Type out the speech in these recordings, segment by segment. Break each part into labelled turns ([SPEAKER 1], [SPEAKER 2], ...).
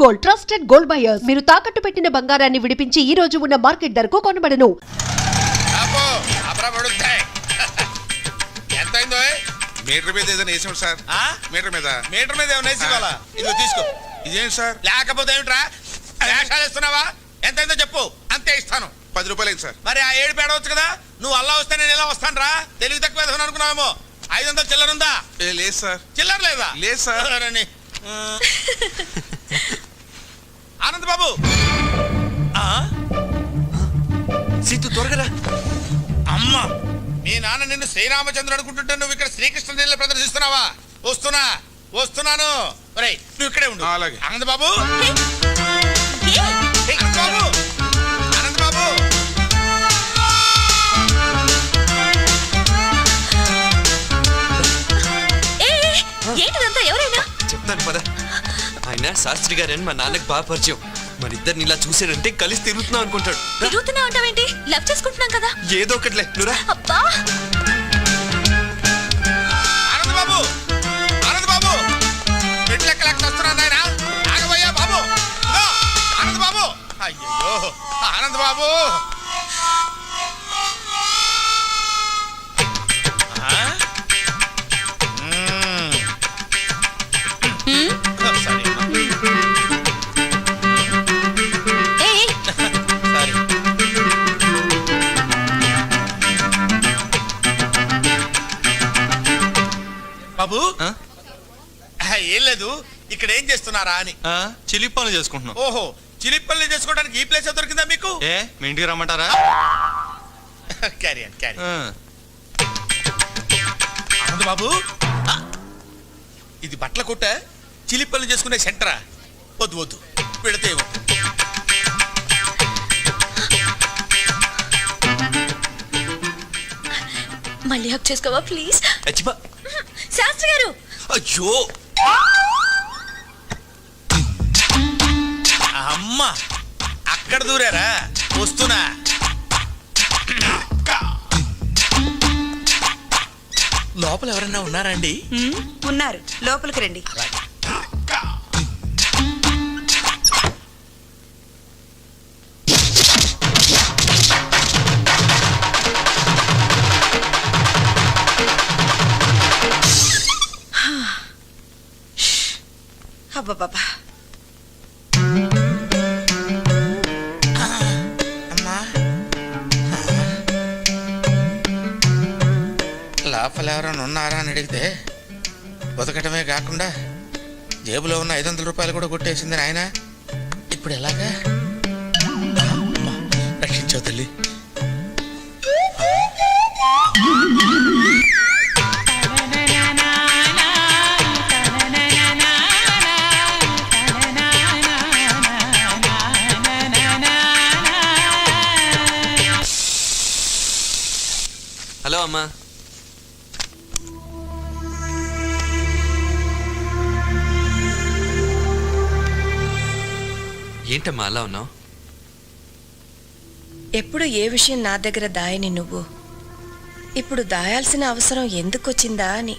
[SPEAKER 1] Gold trusted gold buyers. మీరు తాకట్టు పెట్టిన బంగారాన్ని విడిపించి ఈ రోజు ఉన్న మార్కెట్ ధరకు కొనబడను.
[SPEAKER 2] మీటర్ మీద ఏదైనా వేసాం సార్. మీటర్ మీద
[SPEAKER 3] ఏమైనా వేసి ఇవ్వాలా? ఇదిగో తీసుకో.
[SPEAKER 2] ఇదేంటి సార్?
[SPEAKER 3] లేకపోతే ఏమిట్రా వేషాలు ఇస్తున్నావా? ఎంతైందో చెప్పు, అంతే ఇస్తాను.
[SPEAKER 2] 10 రూపాయలు సార్.
[SPEAKER 3] మరి ఆ 7 పేడవచ్చు కదా. నువ్వు అల్లా వస్తే నేను ఎలా వస్తాను రా? తెలివి తక్కువ వేసుకుని అనుకున్నావేమో. 500 చిల్లర ఉందా?
[SPEAKER 2] లేదు సార్.
[SPEAKER 3] చిల్లర లేదా?
[SPEAKER 2] లేదు సార్.
[SPEAKER 3] ఆనంద్ బాబు,
[SPEAKER 4] సీతు త్వరగా.
[SPEAKER 3] అమ్మా, మీ నాన్న నిన్ను శ్రీరామచంద్రుడు అనుకుంటుంటే నువ్వు ఇక్కడ శ్రీకృష్ణ లీల ప్రదర్శిస్తున్నావా? వస్తున్నాను. ఒరేయ్, నువ్వు ఇక్కడే ఉండు.
[SPEAKER 2] అలాగే.
[SPEAKER 3] ఆనంద్ బాబు, ఆనంద్ బాబు,
[SPEAKER 5] ఏంటిదంతా? ఎవరైనా
[SPEAKER 4] చెప్తాను పద. ఆయన శాస్త్రి గారని మా నాన్నకు బాగా పరిచయం. మరిద్దరిని ఇలా చూసాడంటే కలిసి తిరుగుతున్నాం అనుకుంటాడు.
[SPEAKER 5] తిరుగుతున్నావు అంటావేంటి? లవ్ చేసుకుంటున్నాం కదా.
[SPEAKER 4] ఏదో ఒకట్లే, నువ్వురా.
[SPEAKER 5] అబ్బా,
[SPEAKER 3] ఆనంద్ బాబు, మెట్లెక్కలేక వస్తున్నాను ఆయన. ఆగబోయా బాబు. ఆనంద్ బాబు, అయ్యో ఆనంద్ బాబు. బాబు, ఏం లేదు, ఇక్కడ ఏం చేస్తున్నారా అని.
[SPEAKER 6] చిలిపి పనులు చేసుకుంటున్నాం.
[SPEAKER 3] ఓహో, చిలిపల్లి చేసుకోవడానికి ఈ ప్లేస్ దొరికిందా మీకు?
[SPEAKER 6] మీ ఇంటికి రమ్మంటారా?
[SPEAKER 3] క్యారీ ఆనంద్ బాబు, ఇది బట్టల కొట్ట, చిలిపల్లి చేసుకునే సెంటరా? వద్దు పెడితే
[SPEAKER 5] మళ్ళీ హక్ చేసుకోవా ప్లీజ్?
[SPEAKER 4] అచ్చిపా.
[SPEAKER 5] శాస్త్రి గారు,
[SPEAKER 4] అయ్యో
[SPEAKER 3] అమ్మా, అక్కడ దూరారా? వస్తున్నా. లోపల ఎవరన్నా ఉన్నారా అండి?
[SPEAKER 7] ఉన్నారు, లోపలికి రండి. అబ్బా,
[SPEAKER 3] లోపల ఎవరైనా ఉన్నారా అని అడిగితే బతకటమే కాకుండా జేబులో ఉన్న 500 రూపాయలు కూడా కొట్టేసింది నాయన. ఇప్పుడు ఎలాగా? రక్షించావు తల్లి.
[SPEAKER 4] హలో అమ్మా. ఏంటమ్మా అలా ఉన్నావు?
[SPEAKER 7] ఎప్పుడు ఏ విషయం నా దగ్గర దాయని నువ్వు ఇప్పుడు దాయాల్సిన అవసరం ఎందుకు వచ్చిందా అని.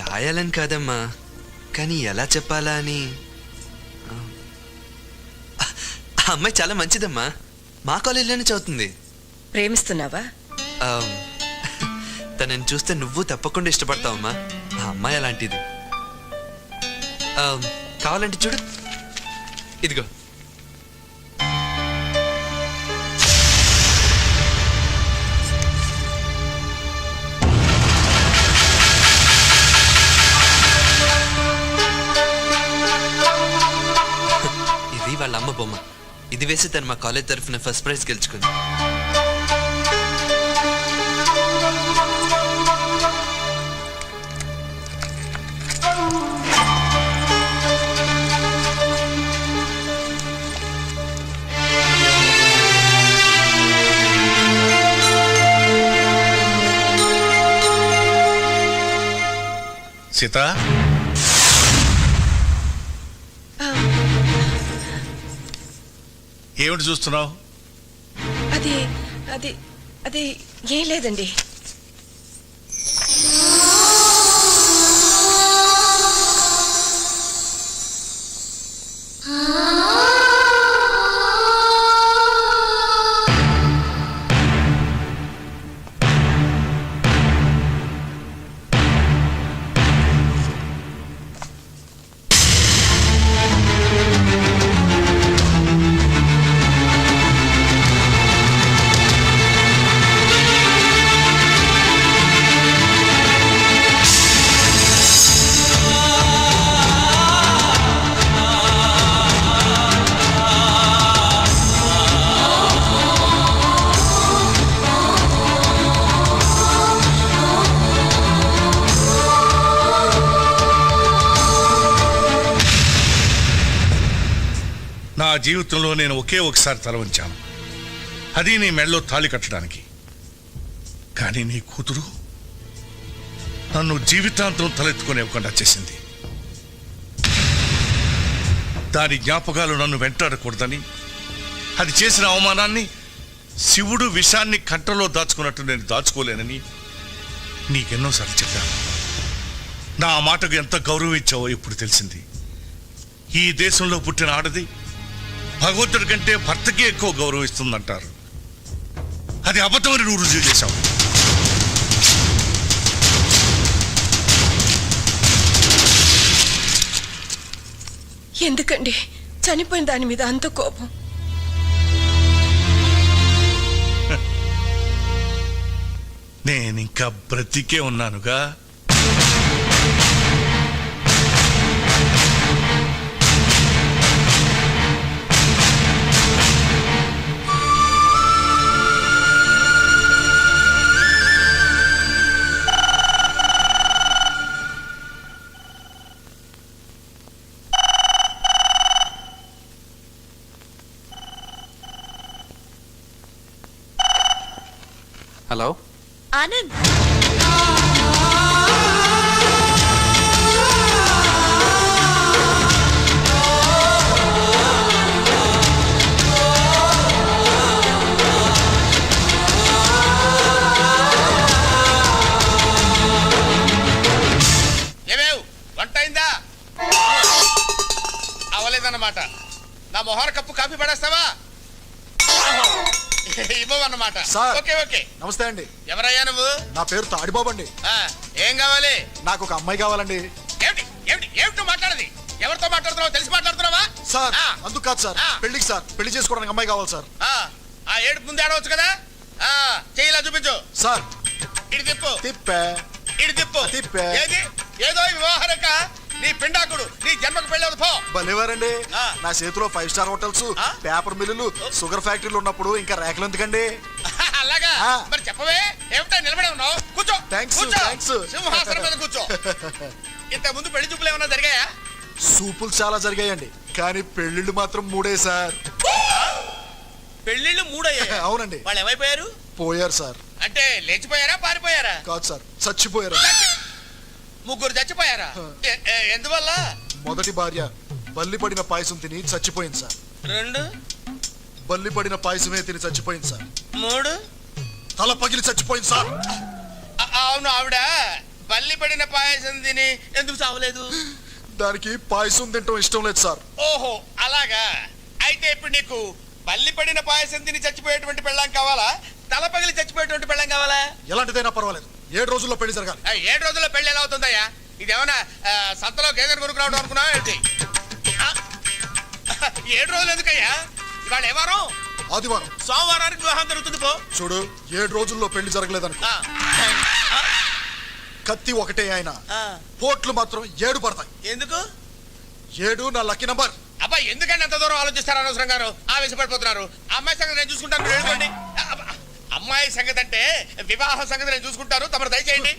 [SPEAKER 4] దాయాలని కాదమ్మా, కానీ ఎలా చెప్పాలా అని. ఆ అమ్మాయి చాలా మంచిదమ్మా, మా కాలేజీలోనే చదువుతుంది.
[SPEAKER 7] ప్రేమిస్తున్నావా?
[SPEAKER 4] తనని చూస్తే నువ్వు తప్పకుండా ఇష్టపడతావమ్మా. ఆ అమ్మాయి అలాంటిది. కావాలంటే చూడు, ఇదిగో. ఇది వాళ్ళ అమ్మ బొమ్మ. ఇది వేసి తను మా కాలేజ్ తరఫున ఫస్ట్ ప్రైజ్ గెలుచుకుంది.
[SPEAKER 3] సీత, ఏమిటి చూస్తున్నావు?
[SPEAKER 7] అది ఏం లేదండి.
[SPEAKER 2] జీవితంలో నేను ఒకే ఒకసారి తల వంచాను, అది నీ మెడలో తాళి కట్టడానికి. కానీ నీ కూతురు నన్ను జీవితాంతం తలెత్తుకునేవ్వకుండా చేసింది. దాని జ్ఞాపకాలు నన్ను వెంటాడకూడదని, అది చేసిన అవమానాన్ని శివుడు విషాన్ని కంటలో దాచుకున్నట్టు నేను దాచుకోలేనని నీకెన్నోసార్లు చెప్పాను. నా మాటకు ఎంత గౌరవం ఇచ్చావో ఇప్పుడు తెలిసింది. ఈ దేశంలో పుట్టిన ఆడది భగవంతుడి కంటే భర్తకే ఎక్కువ గౌరవం ఇస్తుందంటారు. అది అబద్ధమని నువ్వు రుజువు చేశావు.
[SPEAKER 7] ఎందుకండి చనిపోయిన దాని మీద అంత కోపం?
[SPEAKER 2] నేనింకా బ్రతికే ఉన్నానుగా.
[SPEAKER 4] హలో
[SPEAKER 5] ఆనంద్,
[SPEAKER 3] ఏమేవ్ వంట అయిందా? అవలేదన్నమాట. నా మొహర కప్పు కాఫీ పడేస్తావా? ఇవ్వవన్నమాట.
[SPEAKER 8] సార్.
[SPEAKER 3] Okay okay.
[SPEAKER 8] నమస్తే అండి.
[SPEAKER 3] ఎవరయ్యా నువ్వు?
[SPEAKER 8] నా పేరు తాడిబాబు అండి.
[SPEAKER 3] ఏం కావాలి?
[SPEAKER 8] నాకు ఒక అమ్మాయి కావాలండి.
[SPEAKER 3] ఏమిటి ఏమిటి ఏమిటి మాట్లాడది? ఎవరితో మాట్లాడుతున్నావు? తెలిసి మాట్లాడుతున్నావా?
[SPEAKER 8] సార్ అందుకు కాదు సార్, పెళ్లికి సార్, పెళ్లి చేసుకోవడానికి అమ్మాయి కావాలి సార్.
[SPEAKER 3] ఆ ఏడుపు ముందు ఆడవచ్చు కదా. చెయ్యిలా చూపించు.
[SPEAKER 8] సార్
[SPEAKER 3] ఇటు తిప్పు.
[SPEAKER 8] తిప్పే
[SPEAKER 3] ఇటు తిప్పు.
[SPEAKER 8] తిప్పే.
[SPEAKER 3] ఏది ఏదో వివాహరక నీ పిండాకుడు నీ జన్మకు పెళ్ళవదు పో.
[SPEAKER 8] భలేవారండి.
[SPEAKER 3] ఆ.
[SPEAKER 8] నా చేతిలో 5 స్టార్ హోటల్స్,
[SPEAKER 3] ఆ?
[SPEAKER 8] పేపర్ మిల్లులు, షుగర్ ఫ్యాక్టరీలు ఉన్నప్పుడు ఇంకా రేఖలు ఎందుకండి?
[SPEAKER 3] అలాగా
[SPEAKER 8] ఆ.
[SPEAKER 3] మరి చెప్పవే, ఏమిటా నిలబడి ఉన్నావు? కూర్చో.
[SPEAKER 8] Thanks,
[SPEAKER 3] కూర్చో.
[SPEAKER 8] thanks.
[SPEAKER 3] సింహాసనం మీద కూర్చో. ఇంత ముందు పెళ్లి చూపులు ఏమన్నా జరిగాయా?
[SPEAKER 8] సూపులు చాలా జరిగాయండి, కానీ పెళ్లిళ్ళు మాత్రం 3 సార్.
[SPEAKER 3] పెళ్లిళ్ళు 3 అయ్యాయా?
[SPEAKER 8] అవునండి.
[SPEAKER 3] వాళ్ళు ఏమైపోయారు?
[SPEAKER 8] పోయారు సార్.
[SPEAKER 3] అంటే లేచిపోయారా పారిపోయారా?
[SPEAKER 8] కాదు సార్, చచ్చిపోయారు.
[SPEAKER 3] ముగ్గురు చచ్చిపోయారా? ఎందువల్ల?
[SPEAKER 8] మొదటి భార్య బల్లి పడిన పాయసం తిని చచ్చిపోయింది సార్.
[SPEAKER 3] 2
[SPEAKER 8] బల్లి పడిన పాయసమే తిని చచ్చిపోయింది సార్.
[SPEAKER 3] 3
[SPEAKER 8] తల పగిలి చచ్చిపోయింది సార్.
[SPEAKER 3] అవును, ఆవిడ బల్లి పడిన పాయసం తిని ఎందుకు చావలేదు?
[SPEAKER 8] దానికి పాయసం తింటం ఇష్టం లేదు సార్.
[SPEAKER 3] ఓహో అలాగా. అయితే ఇప్పుడు నీకు బల్లి పడిన పాయసం తిని చచ్చిపోయేటువంటి పెళ్ళాం కావాలా, తల పగిలి చచ్చిపోయేటువంటి పెళ్ళాం కావాలా?
[SPEAKER 8] ఎలాంటిదైనా పర్వాలేదు, 7 రోజుల్లో పెళ్లి జరగాలి.
[SPEAKER 3] 7 రోజుల్లో పెళ్లి ఎలా అవుతుందయ్యా? ఇదేమన్నా సంతలో గేదెను కొనుక్కు రావడం అనుకున్నావా ఏంటి? 7 రోజులు ఎందుకయ్యా? ఇవాళ ఏ వారం?
[SPEAKER 8] ఆదివారం.
[SPEAKER 3] సోమవారానికి వివాహం జరుగుతుంది పో.
[SPEAKER 8] చూడు, 7 రోజుల్లో పెళ్లి జరగలేదనుకో,
[SPEAKER 3] ఆ,
[SPEAKER 8] కత్తి ఒకటే ఆయన,
[SPEAKER 3] ఆ.
[SPEAKER 8] పోట్లు మాత్రం 7 పడతాయి.
[SPEAKER 3] ఎందుకు?
[SPEAKER 8] 7 నా లక్కీ నంబర్.
[SPEAKER 3] అబ్బా ఎందుకంటే అంత దూరం ఆలోచిస్తారు? అనవసరం గారు ఆవేశపడిపోతున్నారు. అమ్మాయి సంగతి నేను చూసుకుంటాను, మీరు వెళ్ళిపోండి. అమ్మాయి సంగతి అంటే వివాహం సంగతి నేను చూసుకుంటాను, తమరు దయచేయండి.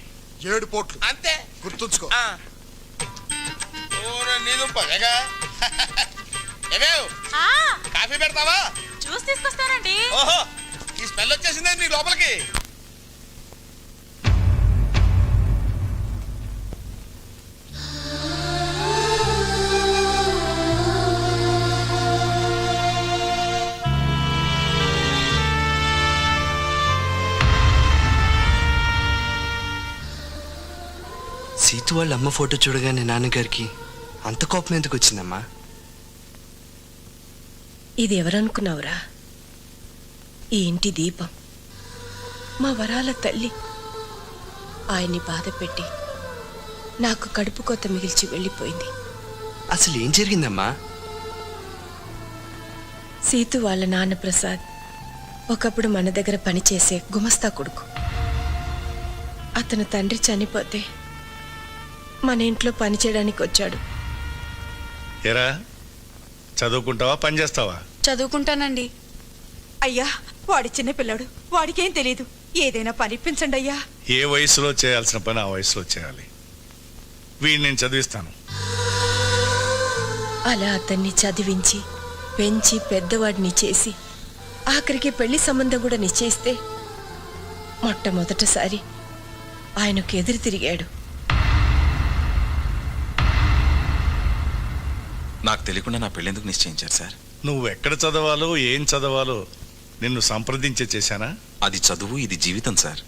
[SPEAKER 8] 7 పోట్లు
[SPEAKER 3] అంతే.
[SPEAKER 8] గుర్తుంచుకో.
[SPEAKER 3] నీదుంపగా ఏమేవ్ కాఫీ పెడతావా?
[SPEAKER 5] జ్యూస్ తీసుకొస్తానండి.
[SPEAKER 3] ఓహో, ఈ స్మెల్ వచ్చేసిందే నీ లోపలికి.
[SPEAKER 4] సీతు వాళ్ళ అమ్మ ఫోటో చూడగానే నాన్నగారికి అంత కోపం ఎందుకు వచ్చిందమ్మా?
[SPEAKER 7] ఇది ఎవరనుకున్నావురా? ఈ ఇంటి దీపం, మా వరాల తల్లి. ఆయన్ని బాధ పెట్టి నాకు కడుపు కొత్త మిగిల్చి వెళ్ళిపోయింది.
[SPEAKER 4] అసలు ఏం జరిగిందమ్మా?
[SPEAKER 7] సీతు వాళ్ళ నాన్న ప్రసాద్ ఒకప్పుడు మన దగ్గర పనిచేసే గుమస్తా కొడుకు. అతను తండ్రి చనిపోతే మన ఇంట్లో పని చేయడానికి వచ్చాడు.
[SPEAKER 2] ఎరా చదువుకుంటావా, పని చేస్తావా?
[SPEAKER 9] చదువుకుంటానండి. అయ్యా, వాడి చిన్న పిల్లాడు, వాడికేం తెలీదు. ఏదైనా పనిపించండి అయ్యా.
[SPEAKER 2] ఏ వయసులో చేయాల్సిన పని ఆ వయసులో చేయాలి. వీడిని నేను చదివిస్తాను.
[SPEAKER 7] అలా అతన్ని చదివించి పెంచి పెద్దవాడిని చేసి ఆఖరికి పెళ్లి సంబంధం కూడా నిశ్చయిస్తే మొట్టమొదటిసారి ఆయనకు ఎదురు తిరిగాడు.
[SPEAKER 10] నాకు తెలియకుండా నా పెళ్ళెందుకు నిశ్చయించారు సార్?
[SPEAKER 2] నువ్వు ఎక్కడ చదవాలో ఏం చదవాలో నిన్ను సంప్రదించే చేశానా?
[SPEAKER 10] అది చదువు, ఇది జీవితం సార్.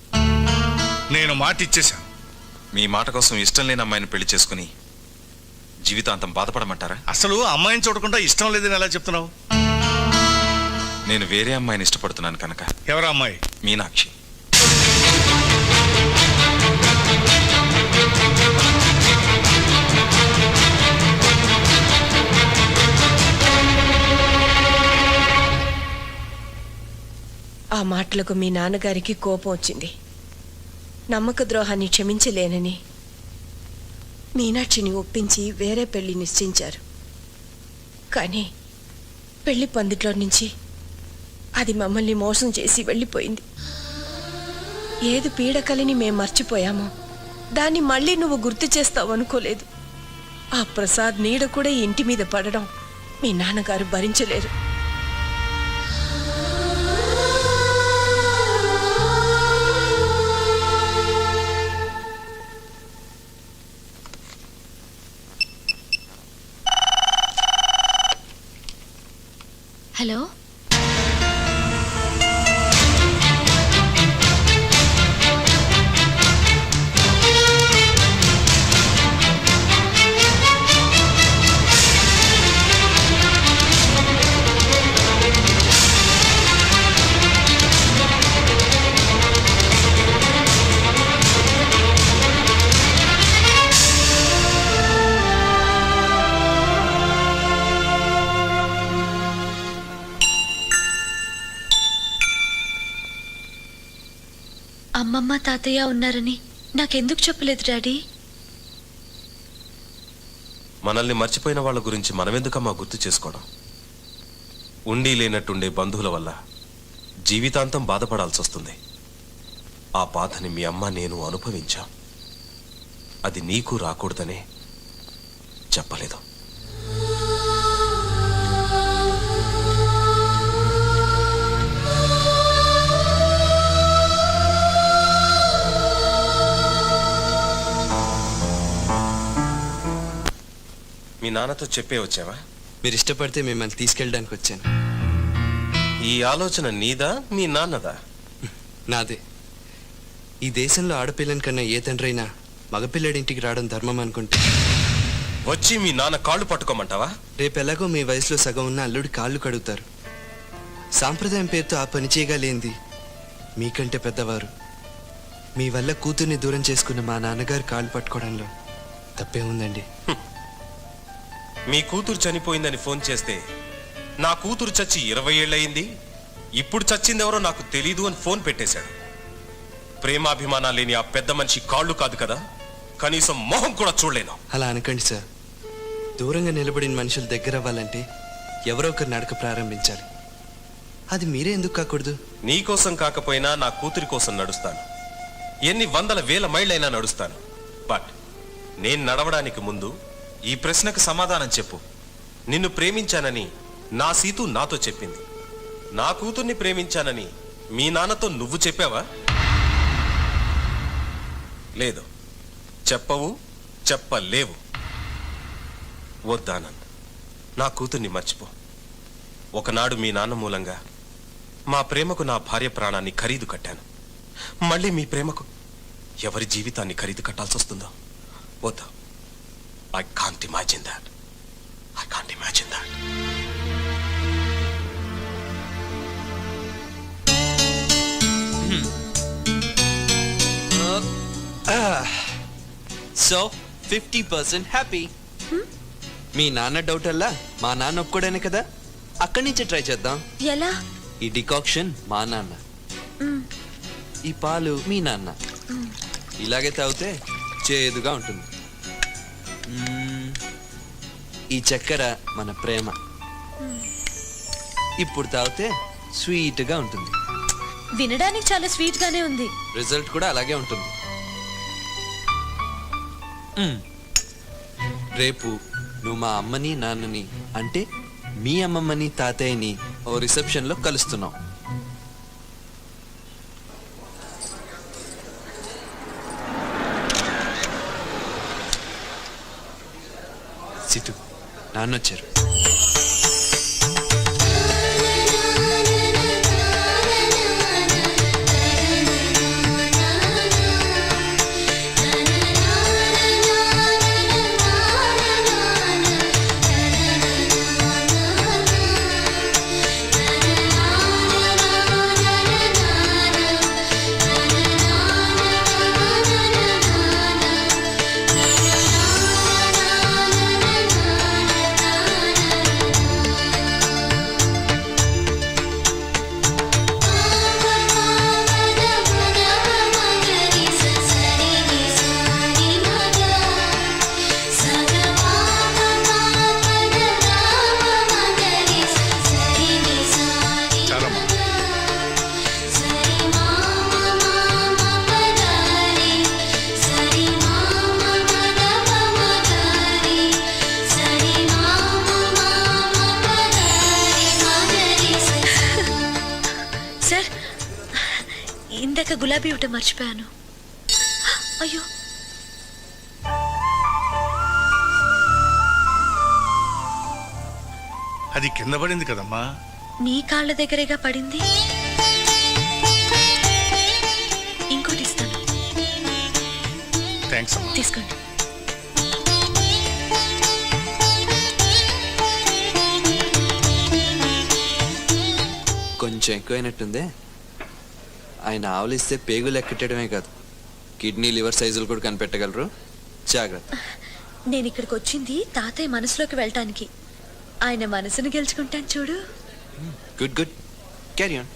[SPEAKER 2] నేను మాట ఇచ్చేశాను.
[SPEAKER 10] మీ మాట కోసం ఇష్టం లేని అమ్మాయిని పెళ్లి చేసుకుని జీవితాంతం బాధపడమంటారా?
[SPEAKER 2] అసలు అమ్మాయిని చూడకుండా ఇష్టం లేదని ఎలా చెప్తున్నావు?
[SPEAKER 10] నేను వేరే అమ్మాయిని ఇష్టపడుతున్నాను కనుక.
[SPEAKER 2] ఎవరా అమ్మాయి?
[SPEAKER 10] మీనాక్షి.
[SPEAKER 7] ఆ మాటలకు మీ నాన్నగారికి కోపం వచ్చింది. నమ్మక ద్రోహాన్ని క్షమించలేనని మీనాక్షిని ఒప్పించి వేరే పెళ్లి నిశ్చయించారు. కానీ పెళ్లి పందిట్లో నుంచి అది మమ్మల్ని మోసం చేసి వెళ్ళిపోయింది. ఏది పీడకలిని మేం మర్చిపోయామో దాన్ని మళ్ళీ నువ్వు గుర్తు చేస్తావు అనుకోలేదు. ఆ ప్రసాద్ నీడ కూడా ఈ ఇంటి మీద పడడం మీ నాన్నగారు భరించలేరు.
[SPEAKER 5] హలో, అమ్మమ్మ తాతయ్య ఉన్నారని నాకెందుకు చెప్పలేదు డాడీ?
[SPEAKER 11] మనల్ని మర్చిపోయిన వాళ్ళ గురించి మనమెందుకమ్మా గుర్తు చేసుకోవడం? ఉండి లేనట్టుండే బంధువుల వల్ల జీవితాంతం బాధపడాల్సి వస్తుంది. ఆ బాధని మీ అమ్మ నేను అనుభవించాం. అది నీకు రాకూడదనే చెప్పలేదు. మీ నాన్నతో చెప్పే వచ్చావా?
[SPEAKER 4] మీరు ఇష్టపడితే మిమ్మల్ని తీసుకెళ్ళడానికి వచ్చాను.
[SPEAKER 11] ఈ ఆలోచన నీదా మీ నాన్నదా?
[SPEAKER 4] నాదే. ఈ దేశంలో ఆడపిల్లని కన్నా ఏ తండ్రైనా మగపిల్లడింటికి రావడం ధర్మం అనుకుంటే
[SPEAKER 11] వచ్చి మీ నాన్న కాళ్ళు పట్టుకోమంటావా?
[SPEAKER 4] రేపెలాగో మీ వయసులో సగం ఉన్న అల్లుడి కాళ్ళు కడుగుతారు. సాంప్రదాయం పేరుతో ఆ పని చేయగలేంది మీకంటే పెద్దవారు. మీ వల్ల కూతుర్ని దూరం చేసుకున్న మా నాన్నగారు కాళ్ళు పట్టుకోవడంలో తప్పే ఉందండి.
[SPEAKER 11] మీ కూతురు చనిపోయిందని ఫోన్ చేస్తే నా కూతురు చచ్చి 20 ఏళ్ళయింది, ఇప్పుడు చచ్చిందెవరో నాకు తెలీదు అని ఫోన్ పెట్టేశాడు. ప్రేమాభిమానాలు లేని ఆ పెద్ద మనిషి కాళ్ళు కాదు కదా, కనీసం మొహం కూడా చూడలేను.
[SPEAKER 4] అలా అనకండి సార్. దూరంగా నిలబడిన మనుషులు దగ్గర అవ్వాలంటే ఎవరో ఒకరు నడక ప్రారంభించాలి. అది మీరే ఎందుకు కాకూడదు?
[SPEAKER 11] నీకోసం కాకపోయినా నా కూతురి కోసం నడుస్తాను. ఎన్ని వందల వేల మైళ్ళైనా నడుస్తాను. బట్ నేను నడవడానికి ముందు ఈ ప్రశ్నకు సమాధానం చెప్పు. నిన్ను ప్రేమించానని నా సీతు నాతో చెప్పింది. నా కూతుర్ని ప్రేమించానని మీ నాన్నతో నువ్వు చెప్పావా? లేదు, చెప్పవు, చెప్పలేవు. వద్దానంద్, నా కూతుర్ని మర్చిపో. ఒకనాడు మీ నాన్న మూలంగా మా ప్రేమకు నా భార్య ప్రాణాన్ని ఖరీదు కట్టాను. మళ్ళీ మీ ప్రేమకు ఎవరి జీవితాన్ని ఖరీదు కట్టాల్సి వస్తుందో వద్దు. I can't imagine that. I can't imagine that.
[SPEAKER 4] So 50% happy. మీ నాన్న డౌట్ అల్లా మా నాన్న ఒప్పుకోడానే కదా. అక్కడి నుంచే ట్రై చేద్దాం.
[SPEAKER 5] ఎలా?
[SPEAKER 4] ఈ డికాక్షన్ మా నాన్న, ఈ పాలు మీ నాన్న. ఇలాగే తాగితే చేదుగా ఉంటుంది. ఈ చక్కెర మన ప్రేమ. ఇప్పుడు తాగితే స్వీట్గా ఉంటుంది.
[SPEAKER 5] వినడానికి చాలా స్వీట్ గానే ఉంది.
[SPEAKER 4] రిజల్ట్ కూడా అలాగే ఉంటుంది. రేపు నువ్వు మా అమ్మని నాన్నని అంటే మీ అమ్మమ్మని తాతయ్యని ఓ రిసెప్షన్లో కలుస్తున్నాం. సిటు నాన్నొచ్చారు.
[SPEAKER 5] సార్, ఇందాక గులాబీ ఇవ్వటం మర్చిపోయాను. అయ్యో,
[SPEAKER 2] అది కింద పడింది కదమ్మా.
[SPEAKER 5] నీ కాళ్ళ దగ్గరేగా పడింది. ఇంకోటి ఇస్తాను,
[SPEAKER 2] థ్యాంక్స్ అమ్మా.
[SPEAKER 5] తీసుకోండి.
[SPEAKER 4] కొంచెం ఎక్కువైనట్టుందే. ఆయన ఆవులిస్తే పేగులు ఎక్కటమే కాదు, కిడ్నీ లివర్ సైజులు కూడా కనిపెట్టగలరు. జాగ్రత్త.
[SPEAKER 5] నేను ఇక్కడికి వచ్చింది తాతయ్య మనసులోకి వెళ్ళటానికి. ఆయన మనసును గెలుచుకుంటాను చూడు.
[SPEAKER 4] Good good, carry on.